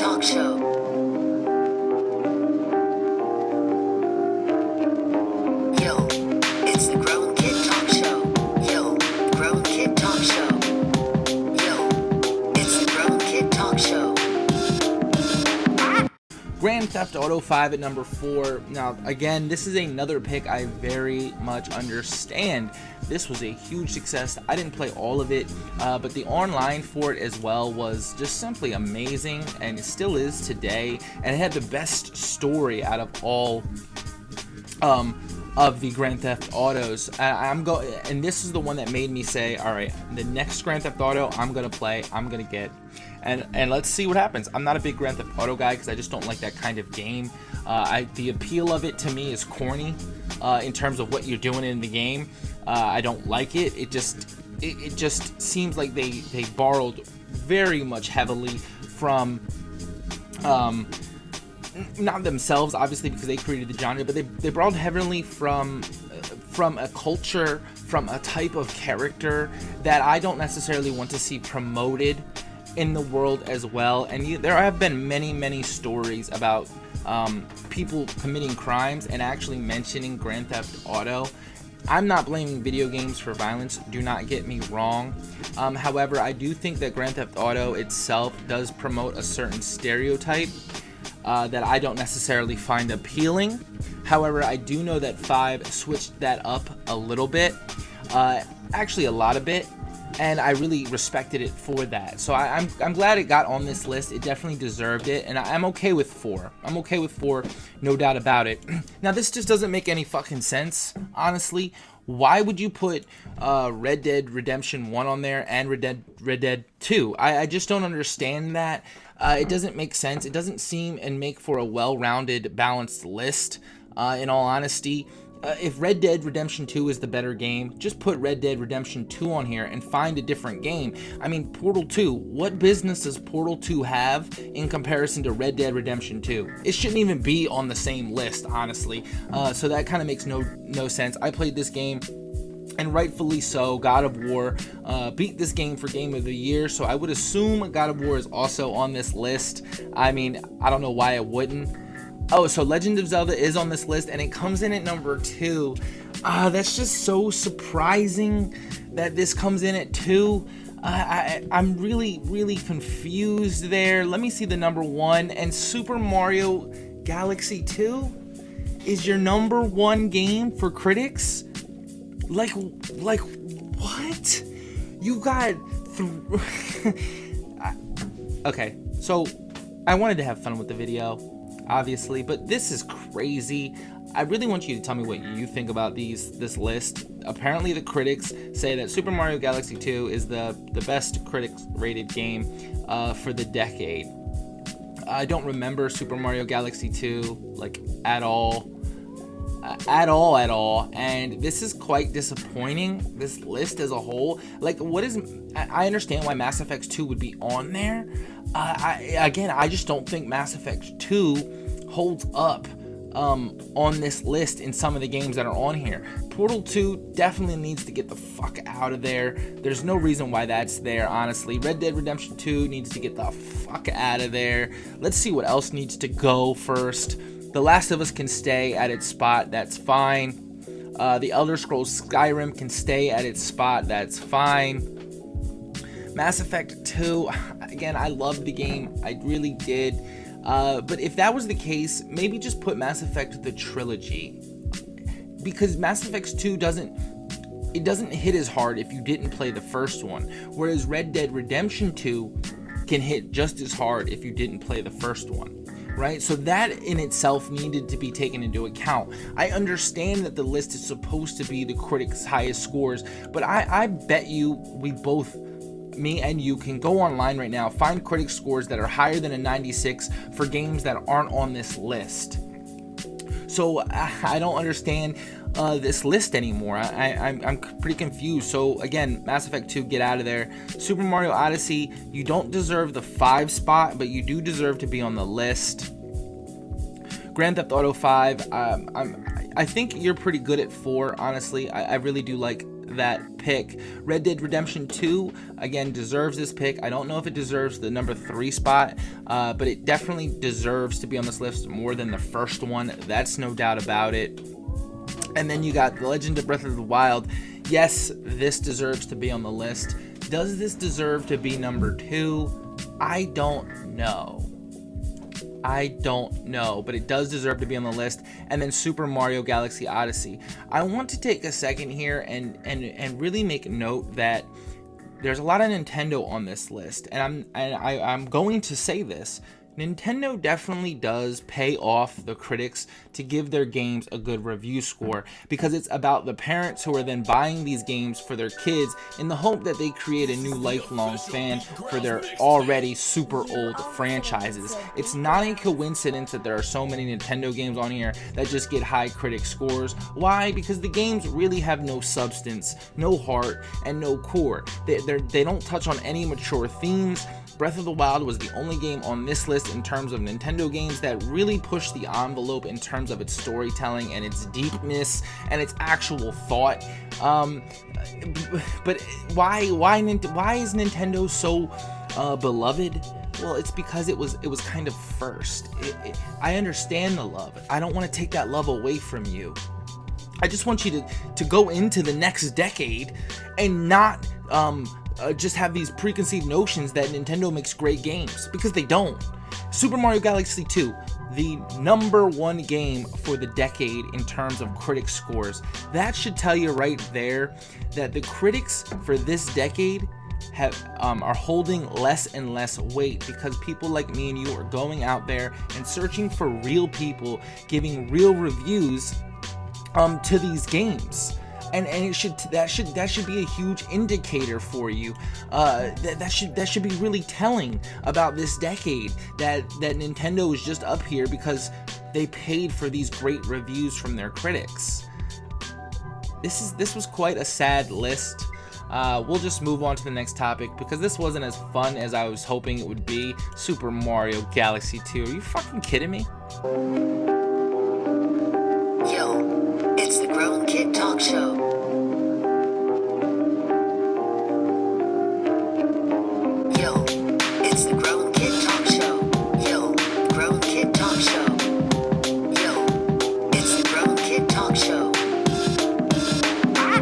Talk Show. Yo, it's the Grown Kid Talk Show. Yo, Grown Kid Talk Show. Yo, it's the Grown Kid Talk Show. Grand Theft Auto 5 at number 4. Now, again, this is another pick I very much understand. This was a huge success. I didn't play all of it, but the online for it as well was just simply amazing, and it still is today. And it had the best story out of all of the Grand Theft Autos. And this is the one that made me say, all right, the next Grand Theft Auto I'm gonna play, I'm gonna get. And let's see what happens. I'm not a big Grand Theft Auto guy because I just don't like that kind of game. The appeal of it to me is corny in terms of what you're doing in the game. I don't like it. It just seems like they borrowed very much heavily from not themselves, obviously, because they created the genre, but they borrowed heavily from a culture, from a type of character that I don't necessarily want to see promoted in the world as well. And there have been many stories about people committing crimes and actually mentioning Grand Theft Auto. I'm not blaming video games for violence, do not get me wrong. However, I do think that Grand Theft Auto itself does promote a certain stereotype that I don't necessarily find appealing. However, I do know that 5 switched that up a little bit, actually a lot of bit, and I really respected it for that. So I'm glad it got on this list. It definitely deserved it, and I'm okay with 4. I'm okay with 4, no doubt about it. Now, this just doesn't make any fucking sense, honestly. Why would you put Red Dead Redemption 1 on there and Red Dead 2? I just don't understand that. It doesn't make sense. It doesn't seem and make for a well-rounded, balanced list, in all honesty. If Red Dead Redemption 2 is the better game, just put Red Dead Redemption 2 on here and find a different game. I mean, Portal 2, what business does Portal 2 have in comparison to Red Dead Redemption 2? It shouldn't even be on the same list, honestly. So that kind of makes no sense. I played this game, and rightfully so. God of War beat this game for Game of the Year, so I would assume God of War is also on this list. I mean, I don't know why it wouldn't. Oh, so Legend of Zelda is on this list, and it comes in at number 2. That's just so surprising that this comes in at 2. I'm really confused there. Let me see the number 1. And Super Mario Galaxy 2 is your number 1 game for critics? Like what? You got okay, so I wanted to have fun with the video, obviously, but this is crazy. I really want you to tell me what you think about this list. Apparently the critics say that Super Mario Galaxy 2 is the best critics rated game for the decade. I don't remember Super Mario Galaxy 2 like at all, and this is quite disappointing, this list as a whole. Like, I understand why Mass Effect 2 would be on there. I just don't think Mass Effect 2 holds up on this list in some of the games that are on here. Portal 2 definitely needs to get the fuck out of there. There's no reason why that's there, honestly. Red Dead Redemption 2 needs to get the fuck out of there. Let's see what else needs to go first. The Last of Us can stay at its spot, that's fine. The Elder Scrolls Skyrim can stay at its spot, that's fine. Mass Effect 2, again, I loved the game, I really did. But if that was the case, maybe just put Mass Effect the trilogy. Because Mass Effect 2 doesn't hit as hard if you didn't play the first one. Whereas Red Dead Redemption 2 can hit just as hard if you didn't play the first one. Right? So that in itself needed to be taken into account. I understand that the list is supposed to be the critics' highest scores, but I bet you me and you can go online right now, find critic scores that are higher than a 96 for games that aren't on this list. So I don't understand this list anymore. I'm pretty confused. So again, Mass Effect 2, get out of there. Super Mario Odyssey, you don't deserve the 5 spot, but you do deserve to be on the list. Grand Theft Auto 5, I think you're pretty good at 4, honestly. I really do like that pick. Red Dead Redemption 2, again, deserves this pick. I don't know if it deserves the number 3 spot, but it definitely deserves to be on this list more than the first one. That's no doubt about it. And then you got The Legend of Breath of the Wild. Yes, this deserves to be on the list. Does this deserve to be number 2? I don't know. But it does deserve to be on the list. And then Super Mario Galaxy Odyssey. I want to take a second here and really make note that there's a lot of Nintendo on this list, and I'm going to say this. Nintendo definitely does pay off the critics to give their games a good review score, because it's about the parents who are then buying these games for their kids in the hope that they create a new lifelong fan for their already super old franchises. It's not a coincidence that there are so many Nintendo games on here that just get high critic scores. Why? Because the games really have no substance, no heart, and no core. They don't touch on any mature themes. Breath of the Wild was the only game on this list in terms of Nintendo games that really pushed the envelope in terms of its storytelling and its deepness and its actual thought. But why is Nintendo so beloved? Well, it's because it was kind of first. I understand the love. I don't want to take that love away from you. I just want you to go into the next decade and not just have these preconceived notions that Nintendo makes great games, because they don't. Super Mario Galaxy 2, the number 1 game for the decade in terms of critic scores. That should tell you right there that the critics for this decade are holding less and less weight, because people like me and you are going out there and searching for real people giving real reviews to these games. And that should be a huge indicator for you. That should be really telling about this decade, that Nintendo is just up here because they paid for these great reviews from their critics. This was quite a sad list. We'll just move on to the next topic, because this wasn't as fun as I was hoping it would be. Super Mario Galaxy 2. Are you fucking kidding me? Yo, it's the Grown Kid Talk Show.